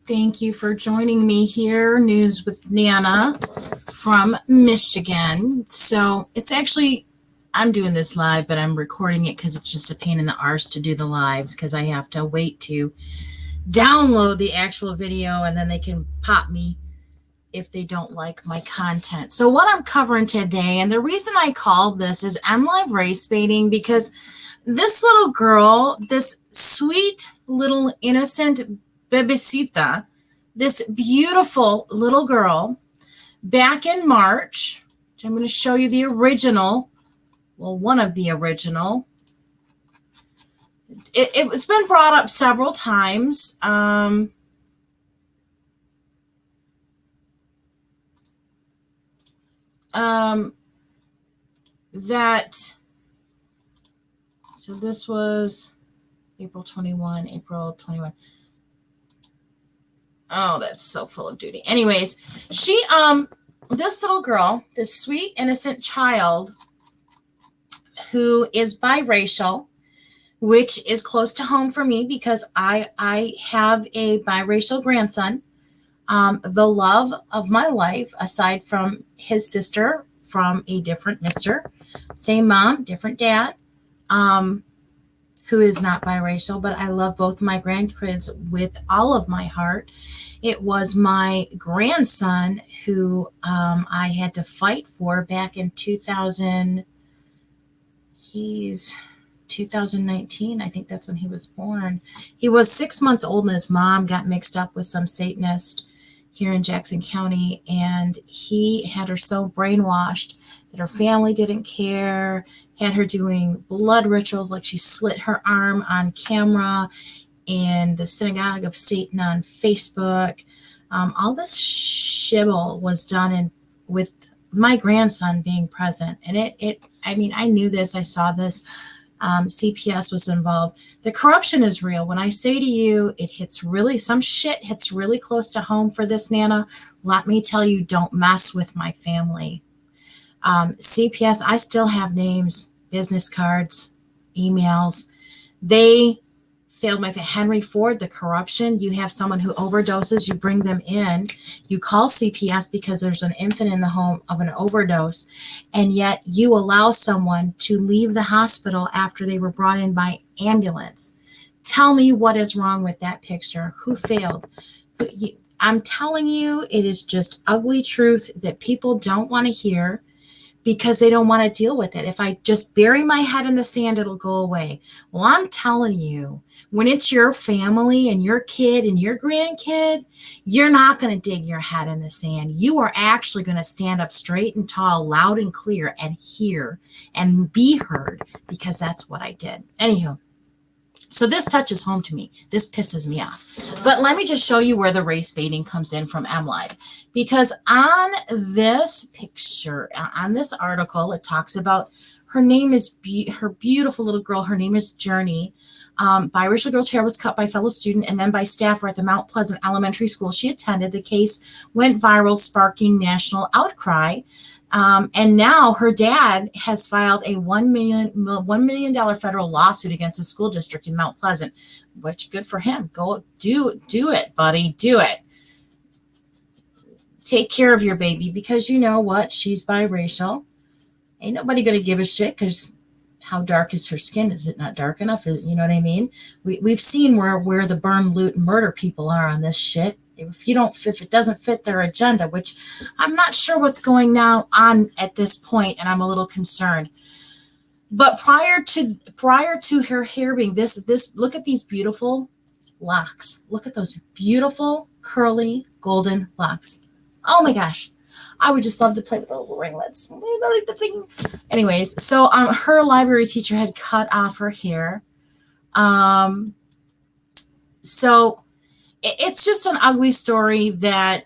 Thank you for joining me here, News with Nana from Michigan. So it's actually, I'm doing this live, but I'm recording it because it's just a pain in the arse to do the lives because I have to wait to download the actual video and then they can pop me if they don't like my content. So what I'm covering today, and the reason I called this is I'm live race baiting because this little girl, this sweet little innocent bebecita, this beautiful little girl, back in March, which I'm going to show you the original, well, one of the original. It's been brought up several times. So this was April 21. Oh, that's so full of duty. Anyways, this little girl, this sweet, innocent child who is biracial, which is close to home for me because I have a biracial grandson, the love of my life, aside from his sister from a different mister, same mom, different dad, who is not biracial, but I love both my grandkids with all of my heart. It was my grandson who I had to fight for back in 2019. I think that's when he was born. He was 6 months old and his mom got mixed up with some Satanist here in Jackson County, and he had her so brainwashed that her family didn't care, had her doing blood rituals like she slit her arm on camera in the Synagogue of Satan on Facebook. All this shibble was done with my grandson being present. And I knew this, I saw this. CPS was involved. The corruption is real. When I say to you, some shit hits really close to home for this Nana. Let me tell you, don't mess with my family. CPS, I still have names, business cards, emails. They failed my Henry Ford, the corruption. You have someone who overdoses, you bring them in, you call CPS because there's an infant in the home of an overdose, and yet you allow someone to leave the hospital after they were brought in by ambulance. Tell me what is wrong with that picture. Who failed? I'm telling you, it is just ugly truth that people don't want to hear because they don't want to deal with it. If I just bury my head in the sand, it'll go away. Well, I'm telling you, when it's your family and your kid and your grandkid, you're not going to dig your head in the sand. You are actually going to stand up straight and tall, loud and clear, and hear and be heard, because that's what I did. Anywho, so this touches home to me. This pisses me off. But let me just show you where the race baiting comes in from MLive. Because on this picture, on this article, it talks about her name is, her beautiful little girl, her name is Journey. Biracial girl's hair was cut by fellow student and then by staffer at the Mount Pleasant Elementary School she attended. The case went viral, sparking national outcry. And now her dad has filed a $1 million federal lawsuit against the school district in Mount Pleasant, which good for him. Go do it, buddy. Do it. Take care of your baby, because you know what? She's biracial. Ain't nobody going to give a shit because how dark is her skin? Is it not dark enough? You know what I mean? We've seen where the burn, loot, and murder people are on this shit. If it doesn't fit their agenda, which I'm not sure what's going on at this point, and I'm a little concerned. But prior to her hair being this, look at these beautiful locks. Look at those beautiful curly golden locks. Oh my gosh. I would just love to play with the little ringlets. The thing. Anyways, so her library teacher had cut off her hair. So it's just an ugly story that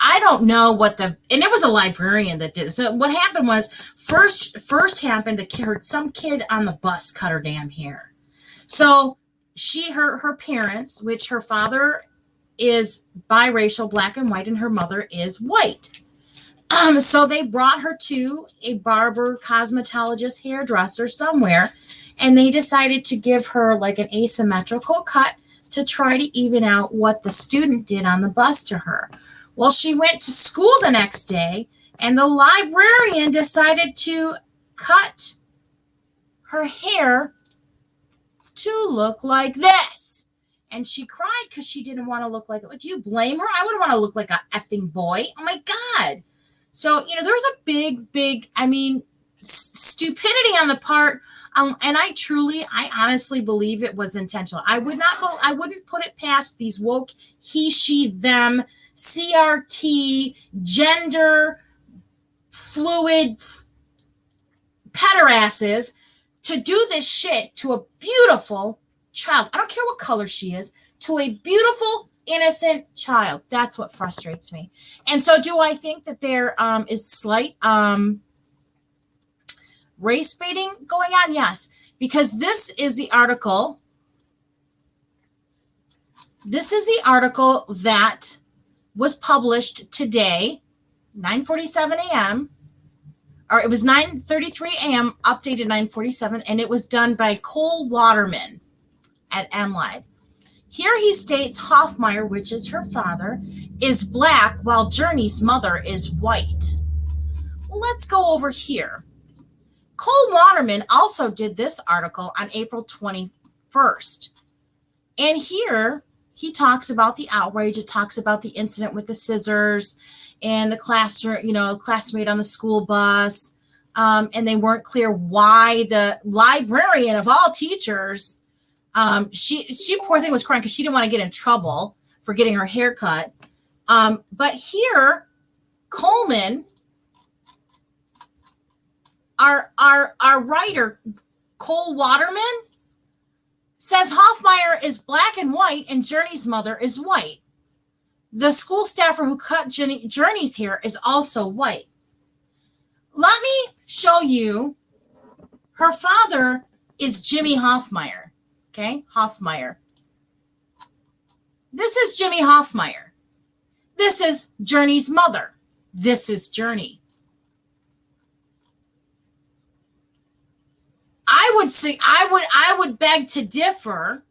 I don't know and it was a librarian that did it. So what happened was first happened some kid on the bus cut her damn hair. So her parents, which her father is biracial, black and white, and her mother is white. So they brought her to a barber, cosmetologist, hairdresser somewhere, and they decided to give her like an asymmetrical cut to try to even out what the student did on the bus to her. Well, she went to school the next day, and the librarian decided to cut her hair to look like this. And she cried because she didn't want to look like it. Do you blame her? I wouldn't want to look like a effing boy. Oh my God. So, there was a big, stupidity on the part. And I honestly believe it was intentional. I wouldn't put it past these woke he, she, them, CRT, gender fluid pederasses to do this shit to a beautiful child. I don't care what color she is, to a beautiful, innocent child. That's what frustrates me. And so do I think that there is slight race baiting going on? Yes, because this is the article. This is the article that was published today, 9:47 a.m. Or it was 9:33 a.m., updated 9:47, and it was done by Cole Waterman at MLive. Here he states Hoffmeyer, which is her father, is black while Journey's mother is white. Well, let's go over here. Cole Waterman also did this article on April 21st. And here he talks about the outrage. It talks about the incident with the scissors and the classmate on the school bus. And they weren't clear why the librarian of all teachers, she poor thing was crying because she didn't want to get in trouble for getting her hair cut. But here, Coleman, our writer, Cole Waterman, says Hoffmeyer is black and white and Journey's mother is white. The school staffer who cut Journey's hair is also white. Let me show you. Her father is Jimmy Hoffmeyer. Okay, Hoffmeyer. This is Jimmy Hoffmeyer. This is Journey's mother. This is Journey. I would beg to differ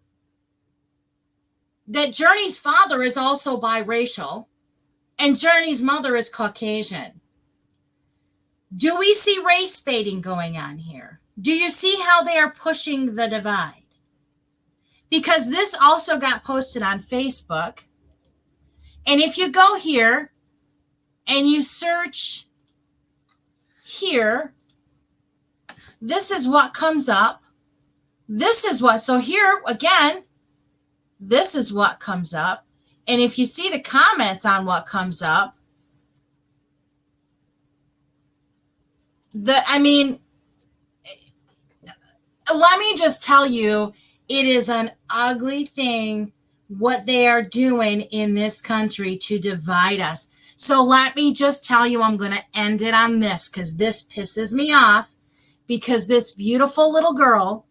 that Journey's father is also biracial and Journey's mother is Caucasian. Do we see race baiting going on here? Do you see how they are pushing the divide? Because this also got posted on Facebook. And if you go here and you search here, this is what comes up. So here again, this is what comes up. And if you see the comments on what comes up, let me just tell you, it is an ugly thing what they are doing in this country to divide us. So let me just tell you, I'm going to end it on this because this pisses me off, because this beautiful little girl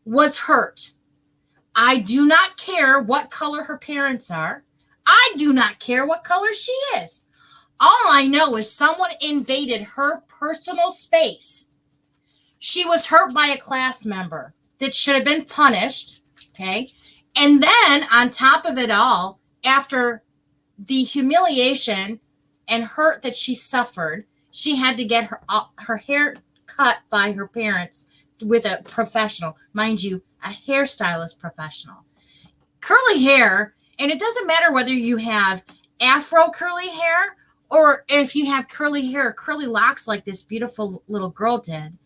was hurt. I do not care what color her parents are. I do not care what color she is. All I know is someone invaded her personal space. She was hurt by a class member that should have been punished, okay? And then on top of it all, after the humiliation and hurt that she suffered, she had to get her hair cut by her parents with a professional, mind you, a hairstylist professional. Curly hair, and it doesn't matter whether you have afro curly hair or if you have curly hair, curly locks like this beautiful little girl did.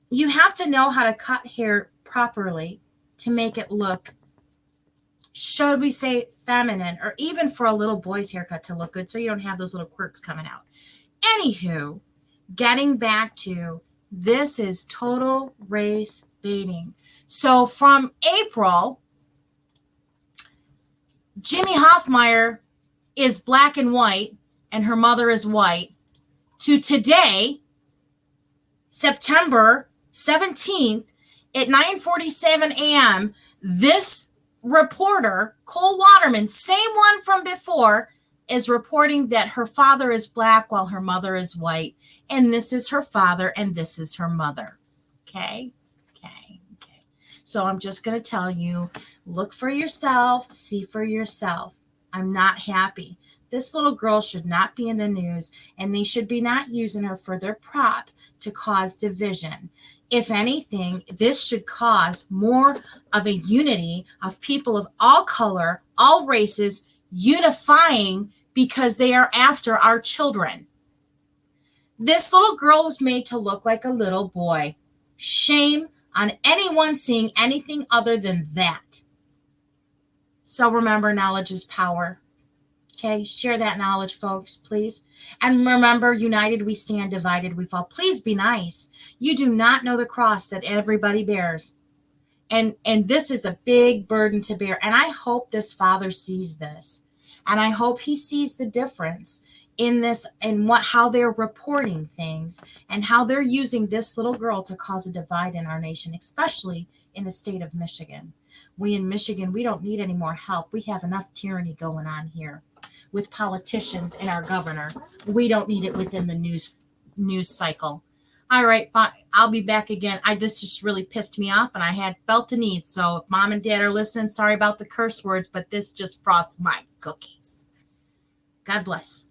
You have to know how to cut hair properly to make it look, should we say, feminine, or even for a little boy's haircut to look good so you don't have those little quirks coming out. Anywho, getting back to, this is total race baiting. So from April, Jimmy Hoffmeyer is black and white and her mother is white, to today, September 17th at 9:47 a.m., this reporter, Cole Waterman, same one from before, is reporting that her father is black while her mother is white. And this is her father and this is her mother. Okay. So I'm just going to tell you, look for yourself, see for yourself. I'm not happy. This little girl should not be in the news, and they should be not using her for their prop to cause division. If anything, this should cause more of a unity of people of all color, all races, unifying because they are after our children. This little girl was made to look like a little boy. Shame on anyone seeing anything other than that. So remember, knowledge is power. Okay, share that knowledge, folks, please. And remember, united we stand, divided we fall. Please be nice. You do not know the cross that everybody bears. And this is a big burden to bear. And I hope this father sees this. And I hope he sees the difference in this and how they're reporting things and how they're using this little girl to cause a divide in our nation, especially in the state of Michigan. We in Michigan, we don't need any more help. We have enough tyranny going on here with politicians and our governor. We don't need it within the news cycle. All right, fine. I'll be back again. This just really pissed me off, and I had felt the need. So if mom and dad are listening, sorry about the curse words, but this just frosts my cookies. God bless.